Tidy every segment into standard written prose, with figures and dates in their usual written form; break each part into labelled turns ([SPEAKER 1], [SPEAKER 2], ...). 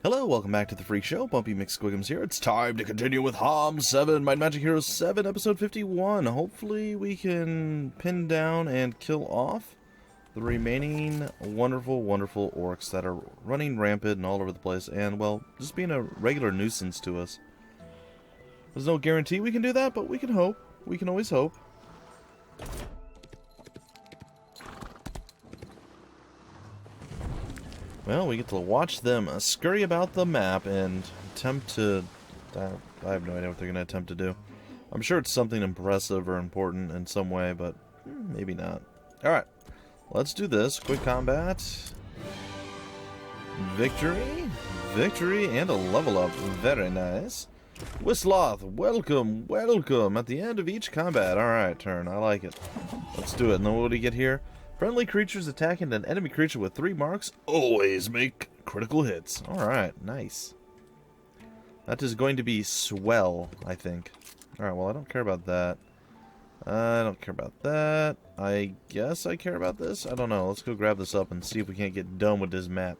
[SPEAKER 1] Hello, welcome back to the Freak Show. Bumpy McSquigums here. It's time to continue with HOM 7, Might Magic Heroes 7, episode 51. Hopefully we can pin down and kill off the remaining wonderful, wonderful orcs that are running rampant and all over the place and, well, just being a regular nuisance to us. There's no guarantee we can do that, but we can hope. We can always hope. Well, we get to watch them scurry about the map and attempt to... I have no idea what they're going to attempt to do. I'm sure it's something impressive or important in some way, but maybe not. Alright, let's do this. Quick combat. Victory. Victory and a level up. Very nice. Whisloth, welcome, welcome. At the end of each combat. Alright, turn. I like it. Let's do it. And then what do we get here? Friendly creatures attacking an enemy creature with 3 marks always make critical hits. Alright, nice. That is going to be swell, I think. Alright, well, I don't care about that. I don't care about that. I guess I care about this? I don't know. Let's go grab this up and see if we can't get done with this map.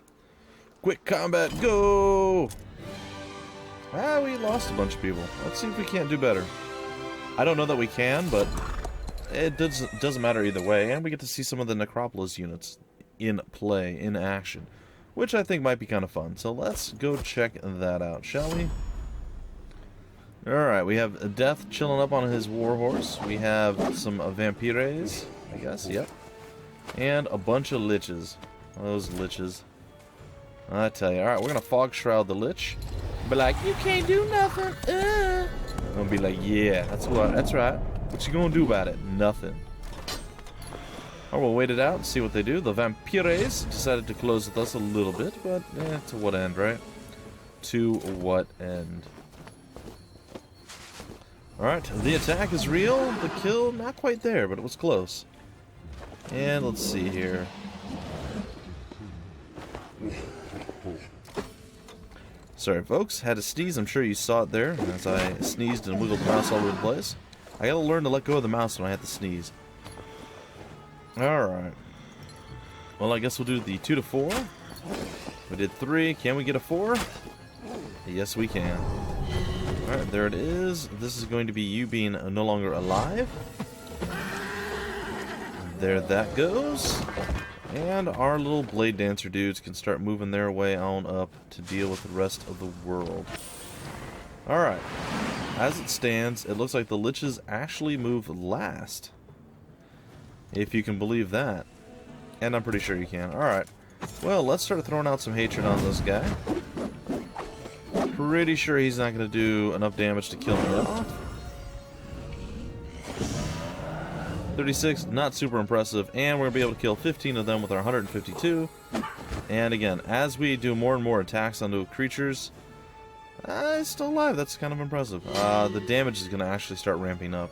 [SPEAKER 1] Quick combat, go! Ah, we lost a bunch of people. Let's see if we can't do better. I don't know that we can, but... it doesn't matter either way, and we get to see some of the Necropolis units in play, in action, which I think might be kind of fun. So let's go check that out, shall we? Alright, we have Death chilling up on his warhorse. We have some Vampires, I guess, yep. And a bunch of Liches. Those Liches. I tell you, alright, we're going to Fog Shroud the Lich. Be like, you can't do nothing, I'm going to be like, yeah, that's right. What you gonna do about it? Nothing. Oh, we'll wait it out and see what they do. The Vampires decided to close with us a little bit, but to what end, right? To what end? Alright, the attack is real. The kill, not quite there, but it was close. And let's see here. Sorry, folks. Had to sneeze. I'm sure you saw it there as I sneezed and wiggled the mouse all over the place. I gotta learn to let go of the mouse when I have to sneeze. Alright. Well, I guess we'll do the 2 to 4. We did 3. Can we get a 4? Yes, we can. Alright, there it is. This is going to be you being no longer alive. There that goes. And our little Blade Dancer dudes can start moving their way on up to deal with the rest of the world. Alright. As it stands, it looks like the Liches actually move last. If you can believe that. And I'm pretty sure you can. Alright. Well, let's start throwing out some hatred on this guy. Pretty sure he's not going to do enough damage to kill me off. 36, not super impressive. And we're going to be able to kill 15 of them with our 152. And again, as we do more and more attacks onto creatures... he's still alive. That's kind of impressive. The damage is going to actually start ramping up.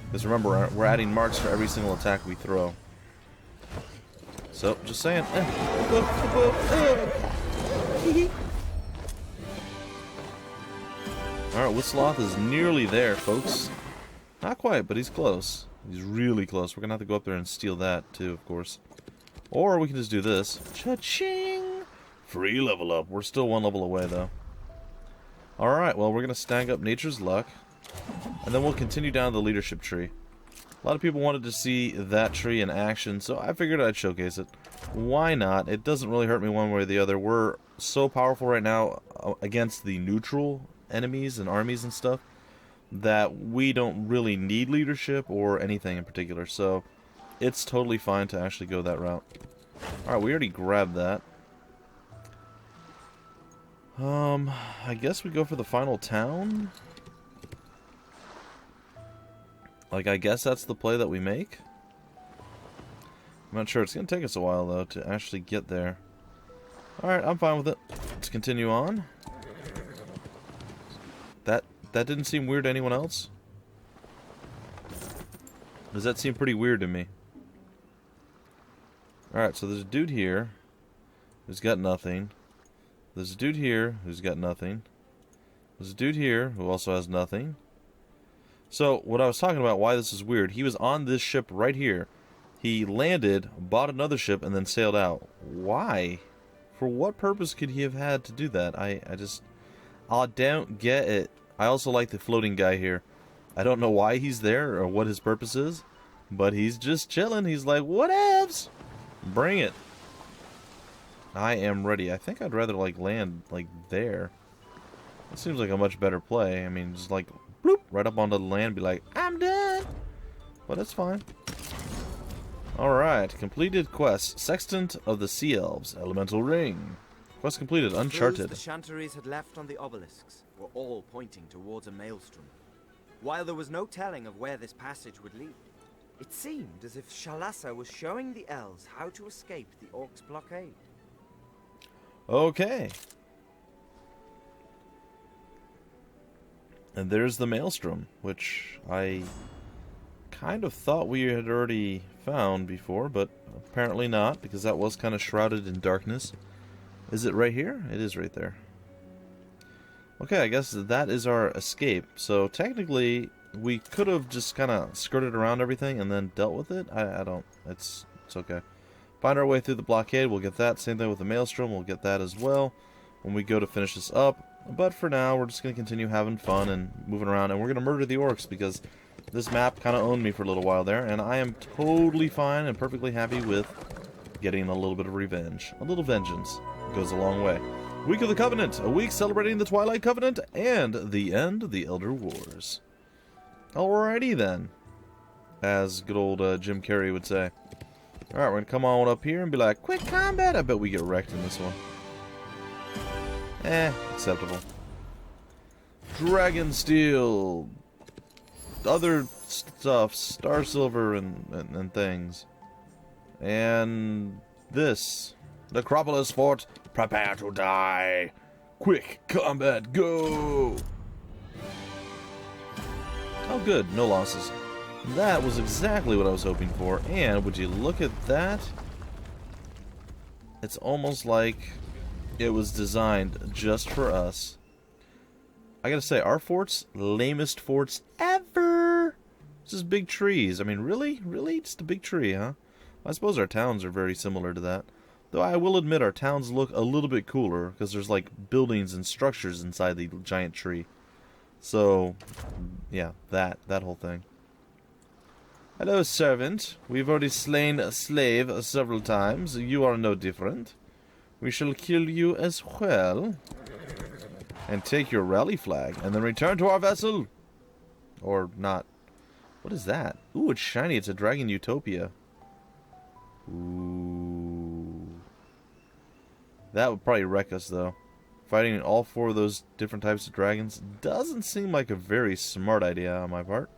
[SPEAKER 1] Because remember, we're adding marks for every single attack we throw. So, just saying. Alright, Whisloth is nearly there, folks. Not quite, but he's close. He's really close. We're going to have to go up there and steal that, too, of course. Or we can just do this. Cha-ching! Free level up. We're still 1 level away, though. Alright, well, we're going to stack up Nature's Luck, and then we'll continue down the leadership tree. A lot of people wanted to see that tree in action, so I figured I'd showcase it. Why not? It doesn't really hurt me one way or the other. We're so powerful right now against the neutral enemies and armies and stuff that we don't really need leadership or anything in particular, so it's totally fine to actually go that route. Alright, we already grabbed that. I guess we go for the final town? Like, I guess that's the play that we make? I'm not sure. It's going to take us a while, though, to actually get there. Alright, I'm fine with it. Let's continue on. That didn't seem weird to anyone else? Does that seem pretty weird to me? Alright, so there's a dude here who's got nothing. There's a dude here who's got nothing. There's a dude here who also has nothing. So, what I was talking about, why this is weird, he was on this ship right here. He landed, bought another ship, and then sailed out. Why? For what purpose could he have had to do that? I don't get it. I also like the floating guy here. I don't know why he's there or what his purpose is, but he's just chilling. He's like, whatevs. Bring it. I am ready. I think I'd rather like land like there. It seems like a much better play. I mean, just like bloop right up onto the land, be like, I'm done. But it's fine. Alright, completed quest. Sextant of the Sea Elves, Elemental Ring. Quest completed, Uncharted.
[SPEAKER 2] The Chanteries had left on the obelisks were all pointing towards a maelstrom. While there was no telling of where this passage would lead, it seemed as if Shalassa was showing the elves how to escape the Orcs' blockade.
[SPEAKER 1] Okay. And there's the maelstrom, which I kind of thought we had already found before, but apparently not, because that was kind of shrouded in darkness. Is it right here? It is right there. Okay, I guess that is our escape. So technically, we could have just kind of skirted around everything and then dealt with it. I don't. It's okay. Find our way through the blockade. We'll get that. Same thing with the maelstrom. We'll get that as well when we go to finish this up. But for now, we're just going to continue having fun and moving around. And we're going to murder the orcs because this map kind of owned me for a little while there. And I am totally fine and perfectly happy with getting a little bit of revenge. A little vengeance goes a long way. Week of the Covenant. A week celebrating the Twilight Covenant and the end of the Elder Wars. Alrighty then. As good old Jim Carrey would say. Alright, we're going to come on up here and be like, quick combat. I bet we get wrecked in this one. Acceptable. Dragon Steel. Other stuff. Star Silver and things. And this. Necropolis Fort. Prepare to die. Quick combat. Go. Oh good. No losses. That was exactly what I was hoping for. And would you look at that? It's almost like it was designed just for us. I gotta say, our forts, lamest forts ever. Just big trees. I mean, really? Really? Just a big tree, huh? I suppose our towns are very similar to that. Though I will admit our towns look a little bit cooler because there's like buildings and structures inside the giant tree. So, yeah, that whole thing. Hello, servant. We've already slain a slave several times. You are no different. We shall kill you as well. And take your rally flag. And then return to our vessel. Or not. What is that? Ooh, it's shiny. It's a Dragon Utopia. Ooh. That would probably wreck us, though. Fighting all four of those different types of dragons doesn't seem like a very smart idea on my part.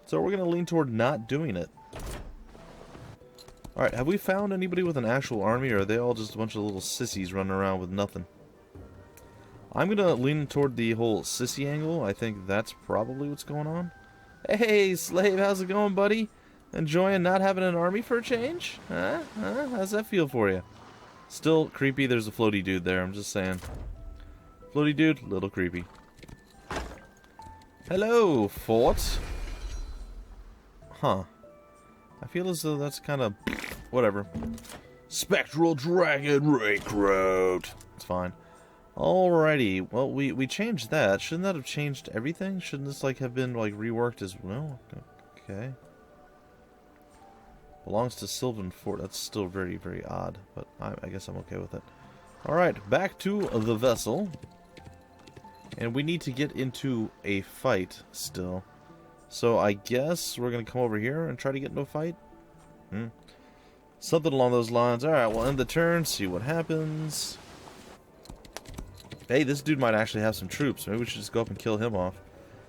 [SPEAKER 1] So we're going to lean toward not doing it. Alright, have we found anybody with an actual army, or are they all just a bunch of little sissies running around with nothing? I'm going to lean toward the whole sissy angle. I think that's probably what's going on. Hey, slave, how's it going, buddy? Enjoying not having an army for a change? Huh? How's that feel for you? Still creepy, there's a floaty dude there, I'm just saying. Floaty dude, little creepy. Hello, fort. Huh. I feel as though that's kind of... whatever. Spectral Dragon Recruit. It's fine. Alrighty. Well, we changed that. Shouldn't that have changed everything? Shouldn't this, like, have been, like, reworked as well? Okay. Belongs to Sylvan Fort. That's still very, very odd. But I guess I'm okay with it. Alright. Back to the vessel. And we need to get into a fight still. So I guess we're going to come over here and try to get into a fight. Something along those lines. Alright, we'll end the turn, see what happens. Hey, this dude might actually have some troops. Maybe we should just go up and kill him off.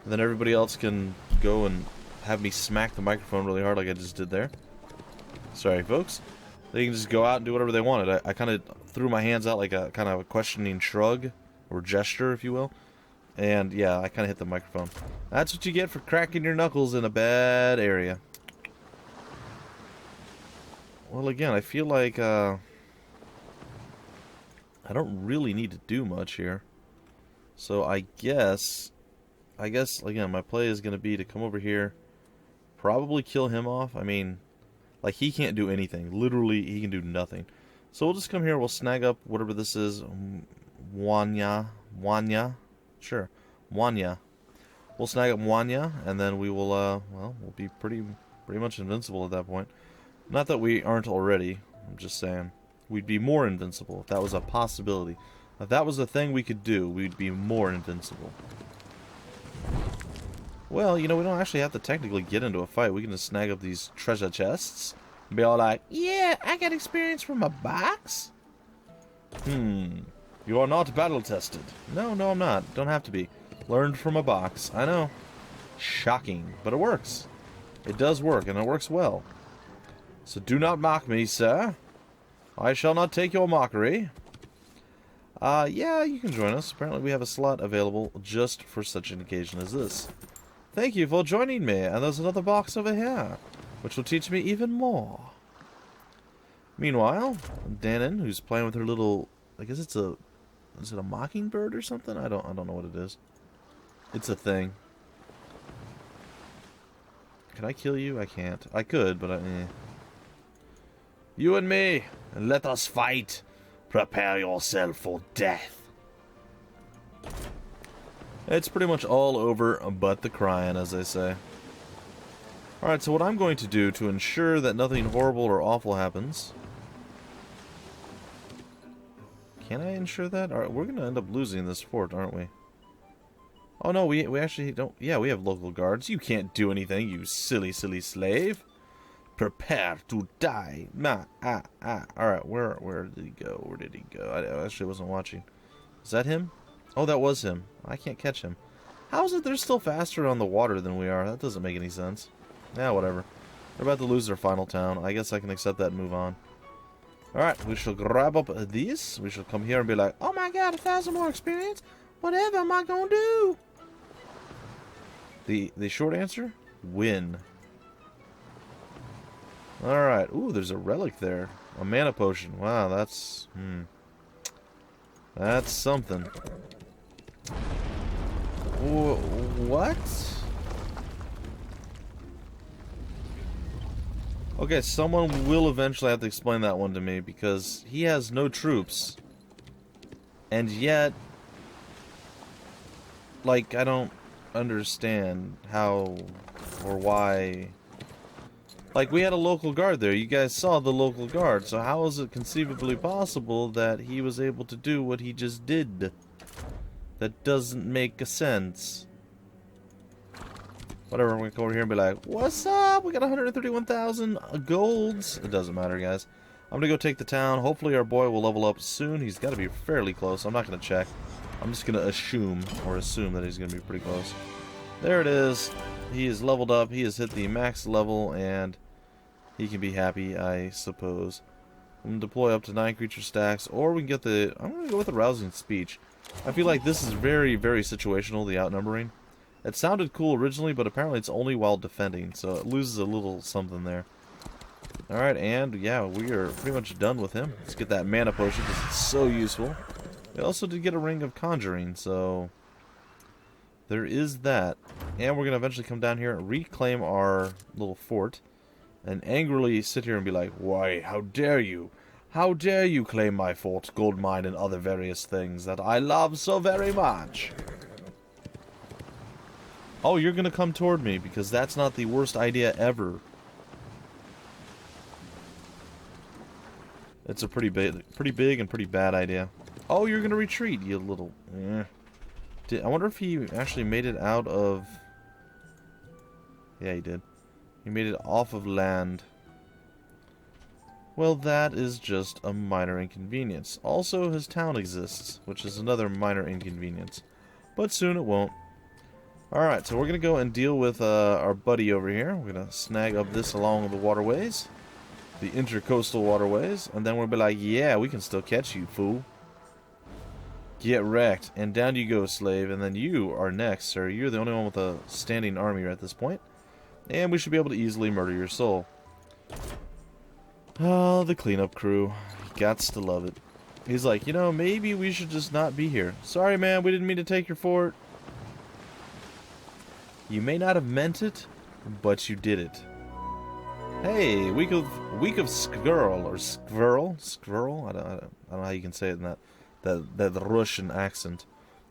[SPEAKER 1] And then everybody else can go and have me smack the microphone really hard like I just did there. Sorry, folks. They can just go out and do whatever they wanted. I kind of threw my hands out like a kind of a questioning shrug, or gesture, if you will. And yeah, I kind of hit the microphone. That's what you get for cracking your knuckles in a bad area. Well, again, I feel like I don't really need to do much here. So I guess again, my play is going to be to come over here, probably kill him off. I mean, like, he can't do anything. Literally, he can do nothing. So we'll just come here, we'll snag up whatever this is. Wanya. Sure. Wanya. We'll snag up Wanya, and then we will, well, we'll be pretty much invincible at that point. Not that we aren't already, I'm just saying. We'd be more invincible if that was a possibility. If that was a thing we could do, we'd be more invincible. Well, you know, we don't actually have to technically get into a fight. We can just snag up these treasure chests and be all like, yeah, I got experience from a box? You are not battle tested. No, I'm not. Don't have to be. Learned from a box. I know. Shocking. But it works. It does work, and it works well. So do not mock me, sir. I shall not take your mockery. Yeah, you can join us. Apparently we have a slot available just for such an occasion as this. Thank you for joining me, and there's another box over here, which will teach me even more. Meanwhile, Danon, who's playing with her little, I guess it's a, is it a mockingbird or something? I don't know what it is. It's a thing. Can I kill you? I can't. I could, but You and me, and let us fight. Prepare yourself for death. It's pretty much all over but the crying, as they say. Alright, so what I'm going to do to ensure that nothing horrible or awful happens... Can I ensure that? Alright, we're going to end up losing this fort, aren't we? Oh no, we actually don't... Yeah, we have local guards. You can't do anything, you silly slave. Prepare to die. Alright, where did he go? Where did he go? I actually wasn't watching. Is that him? Oh, that was him. I can't catch him. How is it they're still faster on the water than we are? That doesn't make any sense. Yeah, whatever. They're about to lose their final town. I guess I can accept that and move on. Alright, we shall grab up these. We shall come here and be like, oh my god, 1,000 more experience? Whatever am I gonna do? The short answer? Win. Alright. Ooh, there's a relic there. A mana potion. Wow, that's... That's something. What? Okay, someone will eventually have to explain that one to me, because he has no troops. And yet... Like, I don't understand how or why... Like, we had a local guard there. You guys saw the local guard. So how is it conceivably possible that he was able to do what he just did? That doesn't make a sense. Whatever, I'm going to go over here and be like, what's up? We got 131,000 golds. It doesn't matter, guys. I'm going to go take the town. Hopefully our boy will level up soon. He's got to be fairly close. I'm not going to check. I'm just going to assume that he's going to be pretty close. There it is. He is leveled up. He has hit the max level, and he can be happy, I suppose. I'm going to deploy up to 9 creature stacks, or we can get the... I'm going to go with the rousing speech. I feel like this is very, very situational, the outnumbering. It sounded cool originally, but apparently it's only while defending, so it loses a little something there. Alright, and yeah, we are pretty much done with him. Let's get that mana potion, because it's so useful. We also did get a ring of conjuring, so... There is that. And we're going to eventually come down here and reclaim our little fort. And angrily sit here and be like, why, how dare you? How dare you claim my fort, gold mine, and other various things that I love so very much? Oh, you're going to come toward me, because that's not the worst idea ever. It's a pretty big and pretty bad idea. Oh, you're going to retreat, you little... I wonder if he actually made it out of... Yeah, he did. He made it off of land. Well, that is just a minor inconvenience. Also, his town exists, which is another minor inconvenience. But soon it won't. Alright, so we're going to go and deal with our buddy over here. We're going to snag up this along the waterways. The intercoastal waterways. And then we'll be like, yeah, we can still catch you, fool. Get wrecked. And down you go, slave. And then you are next, sir. You're the only one with a standing army at this point. And we should be able to easily murder your soul. Oh, the cleanup crew. Gots to love it. He's like, you know, maybe we should just not be here. Sorry, man, we didn't mean to take your fort. You may not have meant it, but you did it. Hey, week of squirrel or squirrel. I don't know how you can say it in that Russian accent.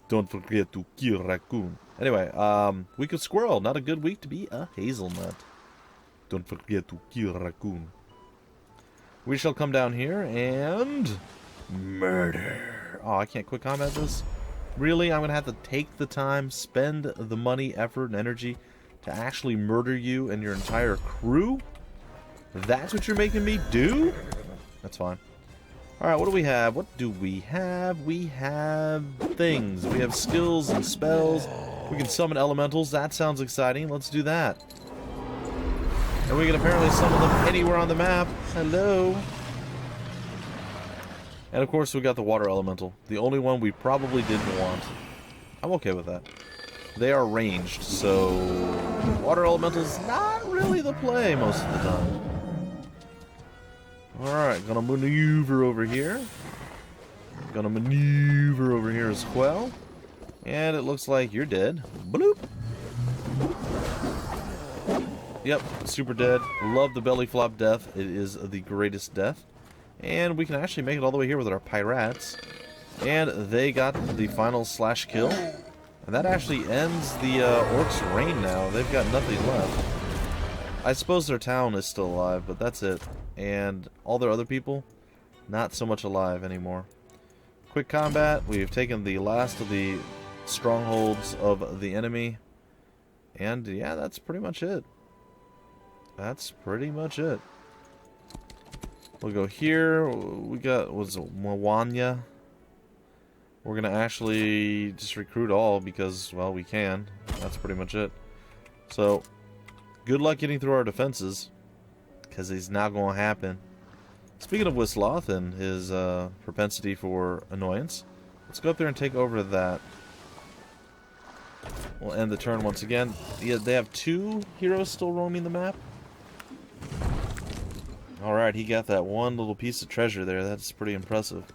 [SPEAKER 1] Don't forget to kill raccoon. Anyway, week of squirrel. Not a good week to be a hazelnut. Don't forget to kill raccoon. We shall come down here and murder. Oh, I can't quick combat this. Really? I'm gonna have to take the time, spend the money, effort, and energy to actually murder you and your entire crew? That's what you're making me do? That's fine. Alright, what do we have? What do we have? We have things. We have skills and spells. We can summon elementals. That sounds exciting. Let's do that. And we can apparently summon them anywhere on the map. Hello. And of course we got the water elemental. The only one we probably didn't want. I'm okay with that. They are ranged, so water elemental's not really the play most of the time. Alright, gonna maneuver over here. Gonna maneuver over here as well. And it looks like you're dead. Bloop! Yep, super dead. Love the belly flop death. It is the greatest death. And we can actually make it all the way here with our pirates. And they got the final slash kill. And that actually ends the Orcs' reign now. They've got nothing left. I suppose their town is still alive, but that's it. And all their other people, not so much alive anymore. Quick combat. We've taken the last of the strongholds of the enemy. And yeah, that's pretty much it. That's pretty much it. We'll go here. We got, what's it, Mwanya. We're going to actually just recruit all because, well, we can. That's pretty much it. So, good luck getting through our defenses. Because it's not going to happen. Speaking of Wisloth and his propensity for annoyance, let's go up there and take over that. We'll end the turn once again. Yeah, they have 2 heroes still roaming the map. Alright, he got that one little piece of treasure there. That's pretty impressive.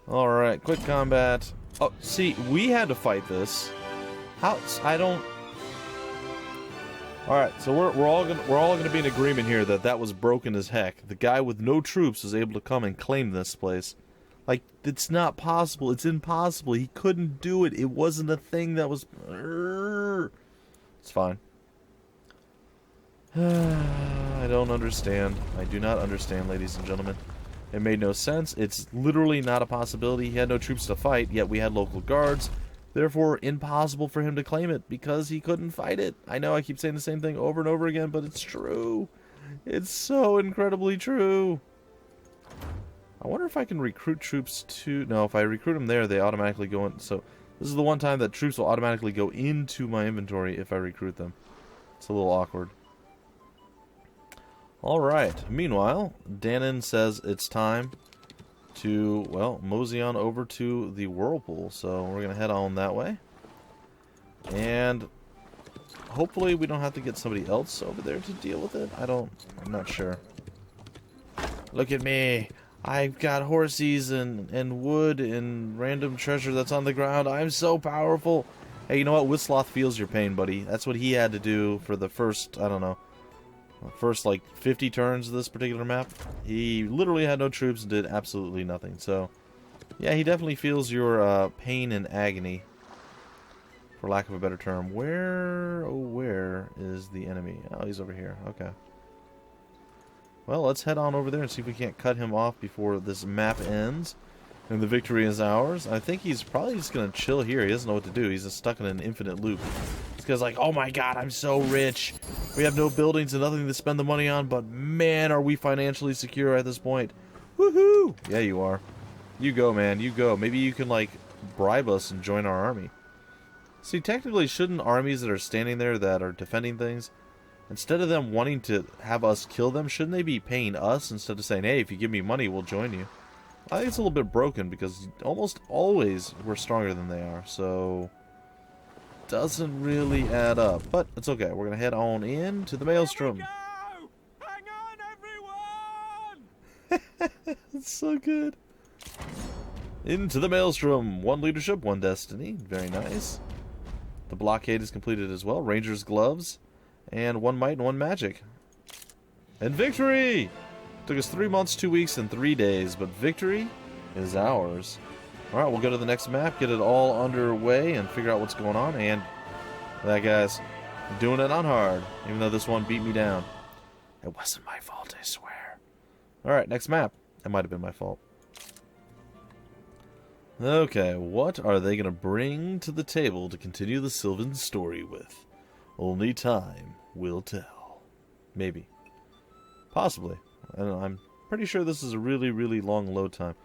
[SPEAKER 1] Alright, quick combat. Oh, see, we had to fight this. How? I don't... Alright, so we're all gonna be in agreement here that that was broken as heck. The guy with no troops was able to come and claim this place. Like, it's not possible. It's impossible. He couldn't do it. It wasn't a thing that was... It's fine. I don't understand. I do not understand, ladies and gentlemen. It made no sense. It's literally not a possibility. He had no troops to fight, yet we had local guards. Therefore, impossible for him to claim it because he couldn't fight it. I know I keep saying the same thing over and over again, but it's true. It's so incredibly true. I wonder if I can recruit troops to... No, if I recruit them there, they automatically go in. So, this is the one time that troops will automatically go into my inventory if I recruit them. It's a little awkward. Alright, meanwhile, Danon says it's time to, well, mosey on over to the Whirlpool. So we're going to head on that way. And hopefully we don't have to get somebody else over there to deal with it. I'm not sure. Look at me. I've got horses and wood and random treasure that's on the ground. I'm so powerful. Hey, you know what? Wisloth feels your pain, buddy. That's what he had to do for the first, I don't know, first like 50 turns of this particular map. He literally had no troops and did absolutely nothing. So yeah, he definitely feels your pain and agony, for lack of a better term. Where is the enemy? Oh, he's over here. Okay, well, let's head on over there and see if we can't cut him off before this map ends and the victory is ours. I think he's probably just gonna chill here. He doesn't know what to do. He's just stuck in an infinite loop. This guy's like, oh my god, I'm so rich. We have no buildings and nothing to spend the money on, but man, are we financially secure at this point. Woohoo! Yeah, you are. You go, man. You go. Maybe you can, like, bribe us and join our army. See, technically, shouldn't armies that are standing there that are defending things, instead of them wanting to have us kill them, shouldn't they be paying us instead of saying, hey, if you give me money, we'll join you? I think it's a little bit broken because almost always we're stronger than they are, so... doesn't really add up, but it's okay. We're gonna head on in to the Maelstrom.
[SPEAKER 2] Hang on, everyone!
[SPEAKER 1] It's so good. Into the Maelstrom. 1 leadership, 1 destiny. Very nice. The blockade is completed as well. Ranger's gloves, and 1 might and 1 magic. And victory! Took us 3 months, 2 weeks, and 3 days, but victory is ours. Alright, we'll go to the next map, get it all underway, and figure out what's going on. And that guy's doing it on hard, even though this one beat me down. It wasn't my fault, I swear. Alright, next map. It might have been my fault. Okay, what are they going to bring to the table to continue the Sylvan story with? Only time will tell. Maybe. Possibly. I don't know, I'm pretty sure this is a really, really long load time.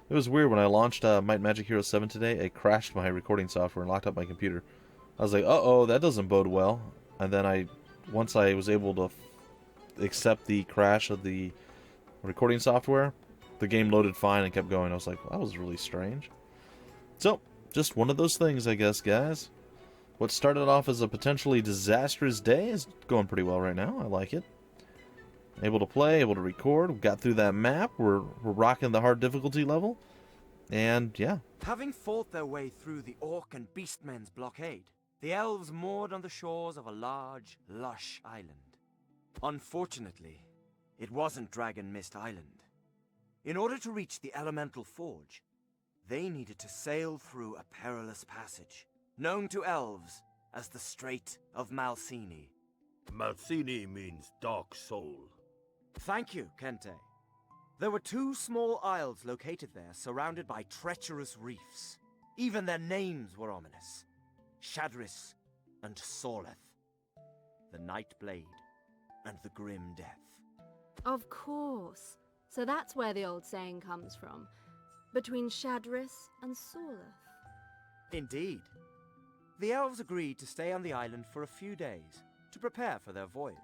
[SPEAKER 1] It was weird when I launched Might Magic Heroes VII today. It crashed my recording software and locked up my computer. I was like, uh-oh, that doesn't bode well. And then once I was able to accept the crash of the recording software, the game loaded fine and kept going. I was like, well, that was really strange. So, just one of those things, I guess, guys. What started off as a potentially disastrous day is going pretty well right now. I like it. Able to play, able to record. We got through that map. We're rocking the hard difficulty level. And, yeah.
[SPEAKER 2] Having fought their way through the Orc and Beastmen's blockade, the elves moored on the shores of a large, lush island. Unfortunately, it wasn't Dragon Mist Island. In order to reach the Elemental Forge, they needed to sail through a perilous passage, known to elves as the Strait of Malsini.
[SPEAKER 3] Malsini means dark soul.
[SPEAKER 2] Thank you, Kente. There were 2 small isles located there, surrounded by treacherous reefs. Even their names were ominous. Shadris and Sorleth. The Night Blade and the Grim Death.
[SPEAKER 4] Of course. So that's where the old saying comes from. Between Shadris and Sorleth.
[SPEAKER 2] Indeed. The elves agreed to stay on the island for a few days to prepare for their voyage.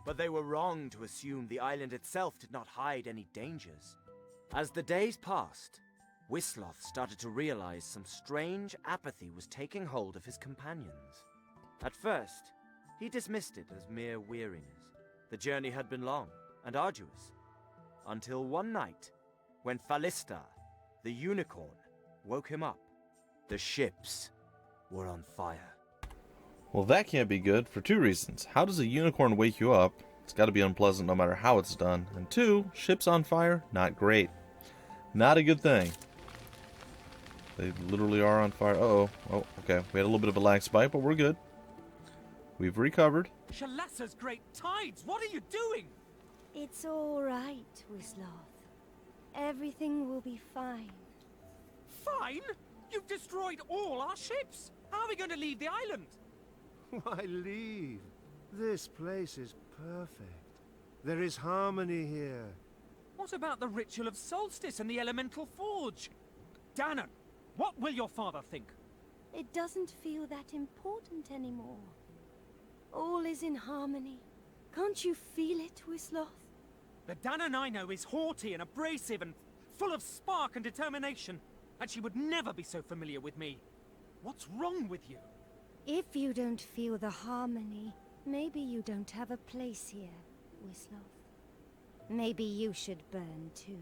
[SPEAKER 2] But they were wrong to assume the island itself did not hide any dangers. As the days passed, Wisloth started to realize some strange apathy was taking hold of his companions. At first, he dismissed it as mere weariness. The journey had been long and arduous, until one night, when Falista, the unicorn, woke him up. The ships were on fire.
[SPEAKER 1] Well, that can't be good for 2 reasons. How does a unicorn wake you up? It's got to be unpleasant no matter how it's done. And 2, ships on fire? Not great. Not a good thing. They literally are on fire. Uh-oh. Oh, okay. We had a little bit of a lag spike, but we're good. We've recovered.
[SPEAKER 5] Shalassa's great tides! What are you doing?
[SPEAKER 6] It's all right, Wisloth. Everything will be fine.
[SPEAKER 5] Fine? You've destroyed all our ships! How are we going to leave the island?
[SPEAKER 7] Why leave? This place is perfect. There is harmony here.
[SPEAKER 5] What about the ritual of solstice and the elemental forge? Danon, what will your father think?
[SPEAKER 6] It doesn't feel that important anymore. All is in harmony. Can't you feel it, Wisloth?
[SPEAKER 5] The Danon I know is haughty and abrasive and full of spark and determination, and she would never be so familiar with me. What's wrong with you?
[SPEAKER 6] If you don't feel the harmony, maybe you don't have a place here, Wisloth. Maybe you should burn too.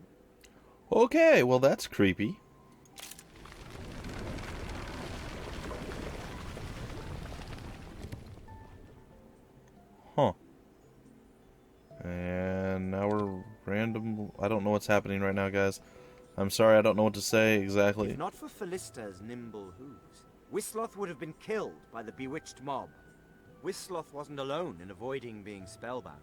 [SPEAKER 1] Okay, well that's creepy. Huh. And now we're random. I don't know what's happening right now, guys. I'm sorry, I don't know what to say exactly.
[SPEAKER 2] If not for Falista's nimble hooves, Wisloth would have been killed by the bewitched mob. Wisloth wasn't alone in avoiding being spellbound.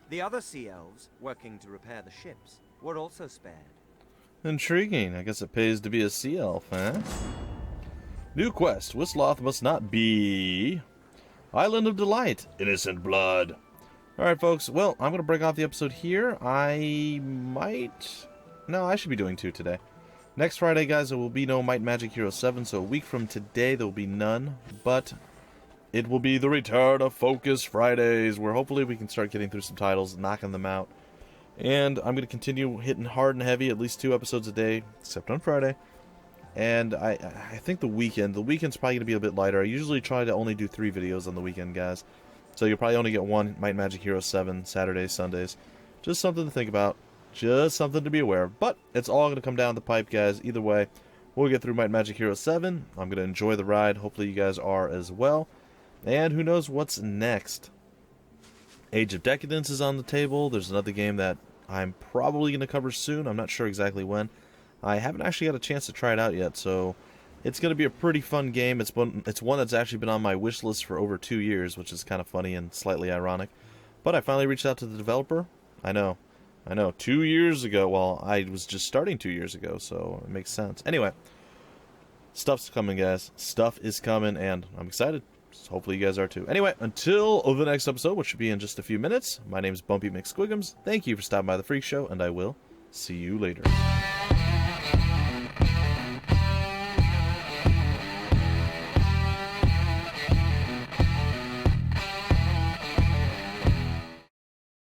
[SPEAKER 2] The other sea elves, working to repair the ships, were also spared.
[SPEAKER 1] Intriguing. I guess it pays to be a sea elf, huh? New quest. Wisloth must not be... Island of Delight. Innocent blood. Alright, folks. Well, I'm going to break off the episode here. I might... No, I should be doing 2 today. Next Friday, guys, there will be no Might Magic Heroes VII, so a week from today there will be none. But it will be the return of Focus Fridays, where hopefully we can start getting through some titles, knocking them out. And I'm going to continue hitting hard and heavy, at least 2 episodes a day, except on Friday. And I think the weekend's probably going to be a bit lighter. I usually try to only do 3 videos on the weekend, guys. So you'll probably only get 1 Might Magic Heroes VII, Saturdays, Sundays. Just something to think about. Just something to be aware of. But it's all going to come down the pipe, guys. Either way, we'll get through Might Magic Heroes VII. I'm going to enjoy the ride. Hopefully you guys are as well. And who knows what's next. Age of Decadence is on the table. There's another game that I'm probably going to cover soon. I'm not sure exactly when. I haven't actually got a chance to try it out yet, so it's going to be a pretty fun game. It's one that's actually been on my wish list for over 2 years, which is kind of funny and slightly ironic. But I finally reached out to the developer. I know, 2 years ago. Well, I was just starting 2 years ago, so it makes sense. Anyway, stuff's coming, guys. Stuff is coming, and I'm excited. So hopefully you guys are too. Anyway, until the next episode, which should be in just a few minutes, my name is Bumpy McSquigums. Thank you for stopping by the Freak Show, and I will see you later.